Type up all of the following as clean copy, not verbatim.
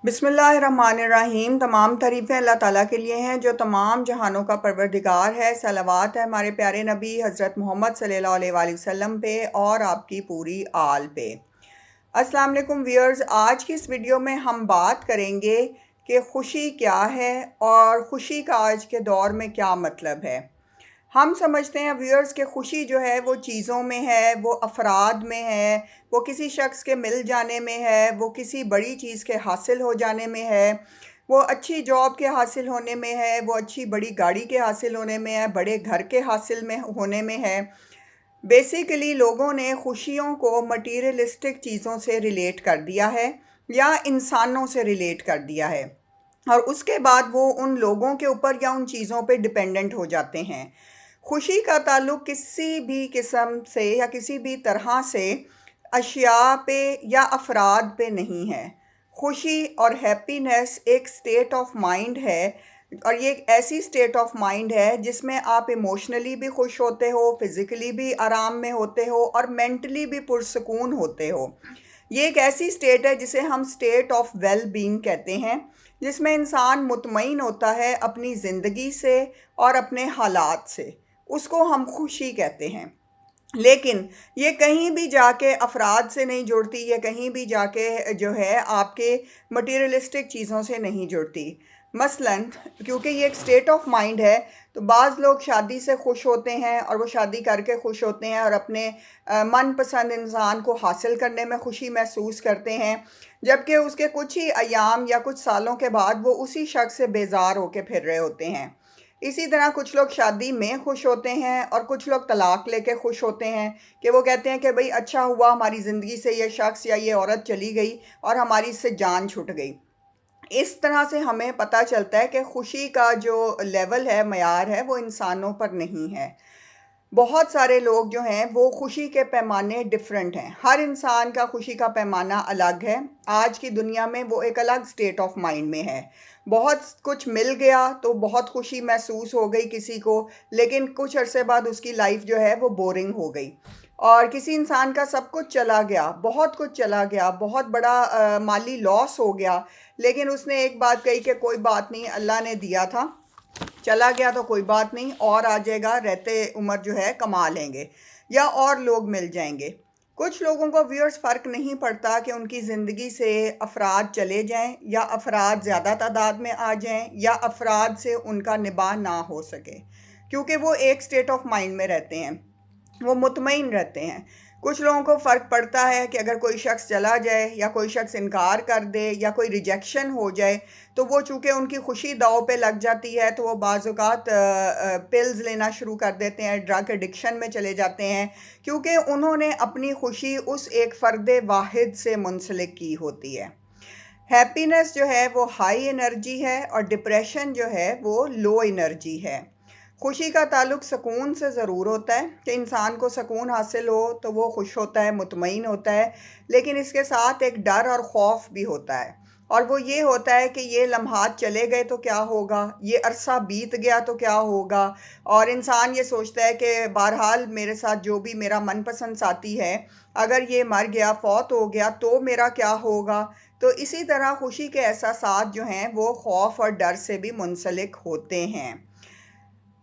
बिस्मिल्लाहिर्रहमानिर्रहीम। तमाम तारीफ़ें अल्लाह ताला के लिए हैं जो तमाम जहानों का परवरदिगार है। सलावत है हमारे प्यारे नबी हज़रत मोहम्मद सल्लल्लाहु अलैहि वसल्लम पे और आपकी पूरी आल पे। अस्सलाम वालेकुम व्यूअर्स, आज की इस वीडियो में हम बात करेंगे कि ख़ुशी क्या है और ख़ुशी का आज के दौर में क्या मतलब है। हम समझते हैं व्यूअर्स कि ख़ुशी जो है वो चीज़ों में है, वो अफराद में है, वो किसी शख्स के मिल जाने में है, वो किसी बड़ी चीज़ के हासिल हो जाने में है, वो अच्छी जॉब के हासिल होने में है, वो अच्छी बड़ी गाड़ी के हासिल होने में है, बड़े घर के हासिल में होने में है। बेसिकली लोगों ने खुशियों को मटीरियलिस्टिक चीज़ों से रिलेट कर दिया है या इंसानों से रिलेट कर दिया है, और उसके बाद वो उन लोगों के ऊपर या उन चीज़ों पे डिपेंडेंट हो जाते हैं। खुशी का ताल्लुक किसी भी किस्म से या किसी भी तरह से अशिया पे या अफराद पे नहीं है। खुशी और हैप्पीनेस एक स्टेट ऑफ माइंड है, और ये एक ऐसी स्टेट ऑफ माइंड है जिसमें आप इमोशनली भी खुश होते हो, फिज़िकली भी आराम में होते हो और मेंटली भी पुरसकून होते हो। ये एक ऐसी स्टेट है जिसे हम स्टेट ऑफ वेल बीइंग कहते हैं, जिसमें इंसान मुतमईन होता है अपनी ज़िंदगी से और अपने हालात से। उसको हम खुशी कहते हैं। लेकिन ये कहीं भी जाके अफराद से नहीं जुड़ती, ये कहीं भी जाके जो है आपके मटीरियलिस्टिक चीज़ों से नहीं जुड़ती। मसलन क्योंकि ये एक स्टेट ऑफ माइंड है, तो बाज़ लोग शादी से खुश होते हैं और वो शादी करके खुश होते हैं और अपने मनपसंद इंसान को हासिल करने में खुशी महसूस करते हैं, जबकि उसके कुछ ही अयाम या कुछ सालों के बाद वो उसी शख्स से बेजार होके फिर रहे होते हैं। इसी तरह कुछ लोग शादी में खुश होते हैं और कुछ लोग तलाक लेके खुश होते हैं कि वो कहते हैं कि भाई अच्छा हुआ हमारी ज़िंदगी से ये शख्स या ये औरत चली गई और हमारी इससे जान छूट गई। इस तरह से हमें पता चलता है कि खुशी का जो लेवल है, मयार है, वो इंसानों पर नहीं है। बहुत सारे लोग जो हैं वो खुशी के पैमाने डिफरेंट हैं। हर इंसान का खुशी का पैमाना अलग है। आज की दुनिया में वो एक अलग स्टेट ऑफ माइंड में है। बहुत कुछ मिल गया तो बहुत खुशी महसूस हो गई किसी को, लेकिन कुछ अरसे बाद उसकी लाइफ जो है वो बोरिंग हो गई। और किसी इंसान का सब कुछ चला गया, बहुत कुछ चला गया, बहुत बड़ा माली लॉस हो गया, लेकिन उसने एक बात कही कि कोई बात नहीं, अल्लाह ने दिया था, चला गया तो कोई बात नहीं, और आ जाएगा, रहते उम्र जो है कमा लेंगे या और लोग मिल जाएंगे। कुछ लोगों को व्यूअर्स फ़र्क नहीं पड़ता कि उनकी ज़िंदगी से अफराद चले जाएं या अफराद ज़्यादा तादाद में आ जाएं या अफराद से उनका निबाह ना हो सके, क्योंकि वो एक स्टेट ऑफ माइंड में रहते हैं, वो मुतमईन रहते हैं। कुछ लोगों को फ़र्क पड़ता है कि अगर कोई शख्स चला जाए या कोई शख्स इनकार कर दे या कोई रिजेक्शन हो जाए, तो वो चूँकि उनकी खुशी दांव पे लग जाती है, तो वो बाज़ औक़ात पिल्स लेना शुरू कर देते हैं, ड्रग एडिक्शन में चले जाते हैं, क्योंकि उन्होंने अपनी खुशी उस एक फ़र्द वाहिद से मुंसलिक की होती है। हैप्पीनेस जो है वो हाई एनर्जी है और डिप्रेशन जो है वो लो एनर्जी है। खुशी का ताल्लुक सुकून से ज़रूर होता है कि इंसान को सुकून हासिल हो तो वो खुश होता है, मुतमईन होता है, लेकिन इसके साथ एक डर और ख़ौफ भी होता है, और वो ये होता है कि ये लम्हात चले गए तो क्या होगा, ये अरसा बीत गया तो क्या होगा। और इंसान ये सोचता है कि बहरहाल मेरे साथ जो भी मेरा मनपसंद साथी है, अगर ये मर गया, फौत हो गया, तो मेरा क्या होगा। तो इसी तरह खुशी के एहसासात जो हैं वो ख़ौफ और डर से भी मुंसलिक होते हैं।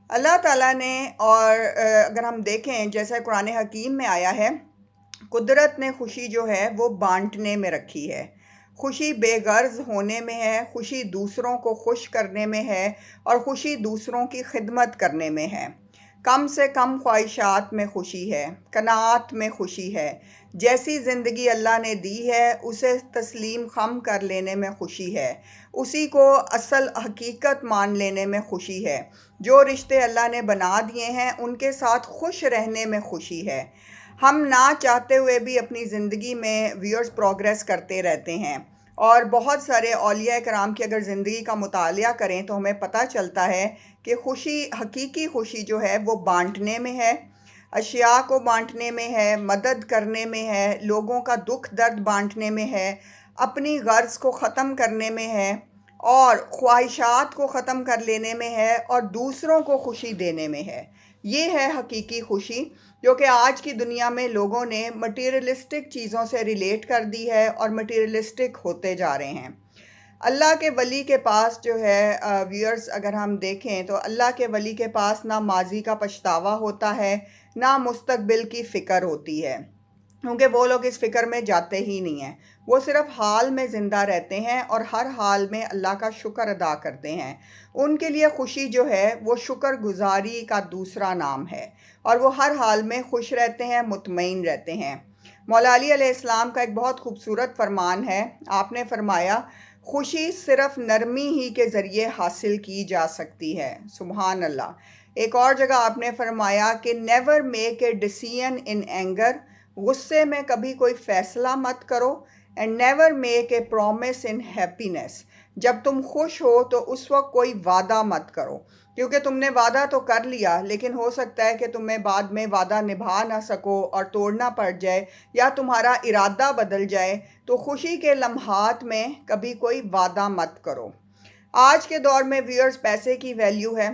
अल्लाह ताला ने, और अगर हम देखें जैसा कुरान हकीम में आया है, कुदरत ने खुशी जो है वो बांटने में रखी है। खुशी बेगर्ज होने में है, खुशी दूसरों को खुश करने में है, और खुशी दूसरों की खिदमत करने में है। कम से कम ख्वाहिशात में खुशी है, कनात में खुशी है। जैसी ज़िंदगी अल्लाह ने दी है उसे तस्लीम खम कर लेने में खुशी है, उसी को असल हकीकत मान लेने में खुशी है। जो रिश्ते अल्लाह ने बना दिए हैं उनके साथ खुश रहने में खुशी है। हम ना चाहते हुए भी अपनी ज़िंदगी में व्यूअर्स प्रोग्रेस करते रहते हैं, और बहुत सारे औलिया कराम की अगर ज़िंदगी का मुतालिया करें तो हमें पता चलता है कि खुशी, हकीकी खुशी जो है वो बांटने में है, अशिया को बांटने में है, मदद करने में है, लोगों का दुख दर्द बांटने में है, अपनी गर्ज़ को ख़त्म करने में है, और ख्वाहिशात को ख़त्म कर लेने में है, और दूसरों को खुशी देने में है। ये है हकीकी खुशी, जो कि आज की दुनिया में लोगों ने मटीरियलिस्टिक चीज़ों से रिलेट कर दी है और मटीरियलिस्टिक होते जा रहे हैं। اللہ کے ولی کے پاس جو ہے ویورز اگر ہم دیکھیں تو اللہ کے ولی کے پاس نہ ماضی کا پچھتاوا ہوتا ہے، نہ مستقبل کی فکر ہوتی ہے، کیونکہ وہ لوگ اس فکر میں جاتے ہی نہیں ہیں۔ وہ صرف حال میں زندہ رہتے ہیں اور ہر حال میں اللہ کا شکر ادا کرتے ہیں۔ ان کے لیے خوشی جو ہے وہ شکر گزاری کا دوسرا نام ہے، اور وہ ہر حال میں خوش رہتے ہیں، مطمئن رہتے ہیں۔ مولا علی علیہ السلام کا ایک بہت خوبصورت فرمان ہے۔ آپ نے فرمایا، خوشی صرف نرمی ہی کے ذریعے حاصل کی جا سکتی ہے۔ سبحان اللہ۔ ایک اور جگہ آپ نے فرمایا کہ never make a decision in anger, غصے میں کبھی کوئی فیصلہ مت کرو، and never make a promise in happiness, جب تم خوش ہو تو اس وقت کوئی وعدہ مت کرو، کیونکہ تم نے وعدہ تو کر لیا لیکن ہو سکتا ہے کہ تمہیں بعد میں وعدہ نبھا نہ سکو اور توڑنا پڑ جائے یا تمہارا ارادہ بدل جائے۔ تو خوشی کے لمحات میں کبھی کوئی وعدہ مت کرو۔ آج کے دور میں ویورز پیسے کی ویلیو ہے۔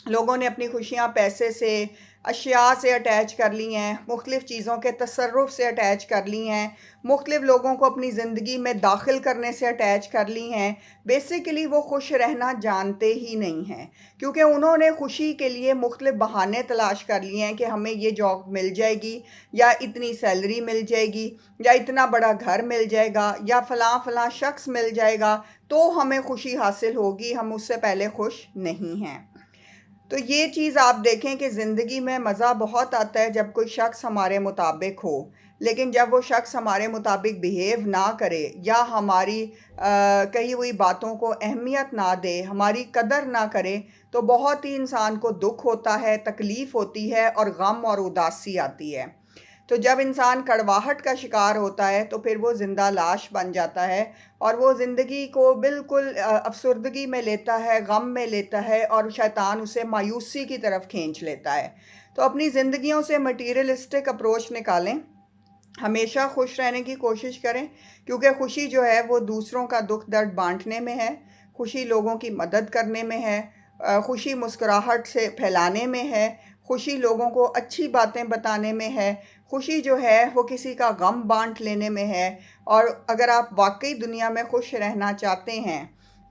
لوگوں نے اپنی خوشیاں پیسے سے، اشیاء سے اٹیچ کر لی ہیں، مختلف چیزوں کے تصرف سے اٹیچ کر لی ہیں، مختلف لوگوں کو اپنی زندگی میں داخل کرنے سے اٹیچ کر لی ہیں۔ بیسیکلی وہ خوش رہنا جانتے ہی نہیں ہیں، کیونکہ انہوں نے خوشی کے لیے مختلف بہانے تلاش کر لیے ہیں کہ ہمیں یہ جاب مل جائے گی، یا اتنی سیلری مل جائے گی، یا اتنا بڑا گھر مل جائے گا، یا فلاں فلاں شخص مل جائے گا تو ہمیں خوشی حاصل ہوگی، ہم اس سے پہلے خوش نہیں ہیں۔ تو یہ چیز آپ دیکھیں کہ زندگی میں مزہ بہت آتا ہے جب کوئی شخص ہمارے مطابق ہو، لیکن جب وہ شخص ہمارے مطابق بیہیو نہ کرے یا ہماری کہی ہوئی باتوں کو اہمیت نہ دے، ہماری قدر نہ کرے، تو بہت ہی انسان کو دکھ ہوتا ہے، تکلیف ہوتی ہے اور غم اور اداسی آتی ہے۔ تو جب انسان کڑواہٹ کا شکار ہوتا ہے تو پھر وہ زندہ لاش بن جاتا ہے، اور وہ زندگی کو بالکل افسردگی میں لیتا ہے، غم میں لیتا ہے، اور شیطان اسے مایوسی کی طرف کھینچ لیتا ہے۔ تو اپنی زندگیوں سے مٹیریلسٹک اپروچ نکالیں، ہمیشہ خوش رہنے کی کوشش کریں، کیونکہ خوشی جو ہے وہ دوسروں کا دکھ درد بانٹنے میں ہے، خوشی لوگوں کی مدد کرنے میں ہے، خوشی مسکراہٹ سے پھیلانے میں ہے، خوشی لوگوں کو اچھی باتیں بتانے میں ہے، خوشی جو ہے وہ کسی کا غم بانٹ لینے میں ہے۔ اور اگر آپ واقعی دنیا میں خوش رہنا چاہتے ہیں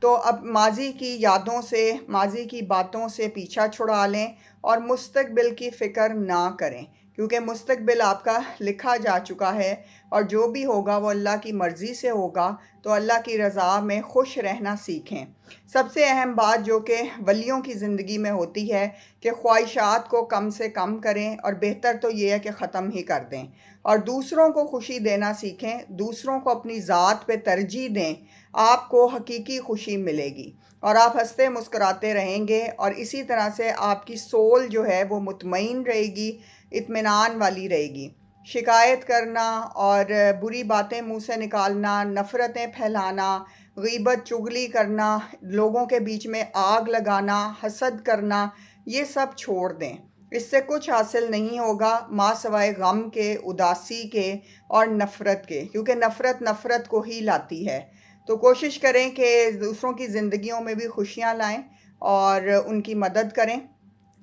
تو اب ماضی کی یادوں سے، ماضی کی باتوں سے پیچھا چھڑا لیں اور مستقبل کی فکر نہ کریں، کیونکہ مستقبل آپ کا لکھا جا چکا ہے، اور جو بھی ہوگا وہ اللہ کی مرضی سے ہوگا۔ تو اللہ کی رضا میں خوش رہنا سیکھیں۔ سب سے اہم بات جو کہ ولیوں کی زندگی میں ہوتی ہے کہ خواہشات کو کم سے کم کریں، اور بہتر تو یہ ہے کہ ختم ہی کر دیں، اور دوسروں کو خوشی دینا سیکھیں، دوسروں کو اپنی ذات پہ ترجیح دیں۔ آپ کو حقیقی خوشی ملے گی اور آپ ہنستے مسکراتے رہیں گے، اور اسی طرح سے آپ کی سول جو ہے وہ مطمئن رہے گی، اطمینان والی رہے گی۔ شکایت کرنا اور بری باتیں منہ سے نکالنا، نفرتیں پھیلانا، غیبت چغلی کرنا، لوگوں کے بیچ میں آگ لگانا، حسد کرنا، یہ سب چھوڑ دیں۔ اس سے کچھ حاصل نہیں ہوگا ماں سوائے غم کے، اداسی کے اور نفرت کے، کیونکہ نفرت نفرت کو ہی لاتی ہے۔ تو کوشش کریں کہ دوسروں کی زندگیوں میں بھی خوشیاں لائیں اور ان کی مدد کریں،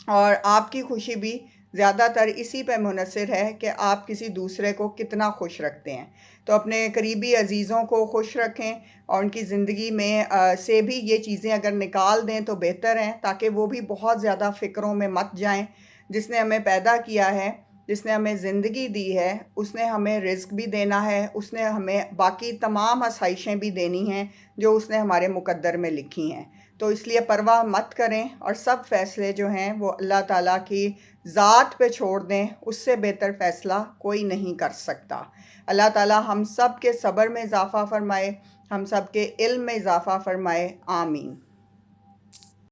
اور آپ کی خوشی بھی زیادہ تر اسی پہ منحصر ہے کہ آپ کسی دوسرے کو کتنا خوش رکھتے ہیں۔ تو اپنے قریبی عزیزوں کو خوش رکھیں، اور ان کی زندگی میں سے بھی یہ چیزیں اگر نکال دیں تو بہتر ہیں، تاکہ وہ بھی بہت زیادہ فکروں میں مت جائیں۔ جس نے ہمیں پیدا کیا ہے، جس نے ہمیں زندگی دی ہے، اس نے ہمیں رزق بھی دینا ہے، اس نے ہمیں باقی تمام آسائشیں بھی دینی ہیں جو اس نے ہمارے مقدر میں لکھی ہیں۔ تو اس لیے پرواہ مت کریں، اور سب فیصلے جو ہیں وہ اللہ تعالیٰ کی ذات پہ چھوڑ دیں، اس سے بہتر فیصلہ کوئی نہیں کر سکتا۔ اللہ تعالیٰ ہم سب کے صبر میں اضافہ فرمائے، ہم سب کے علم میں اضافہ فرمائے، آمین۔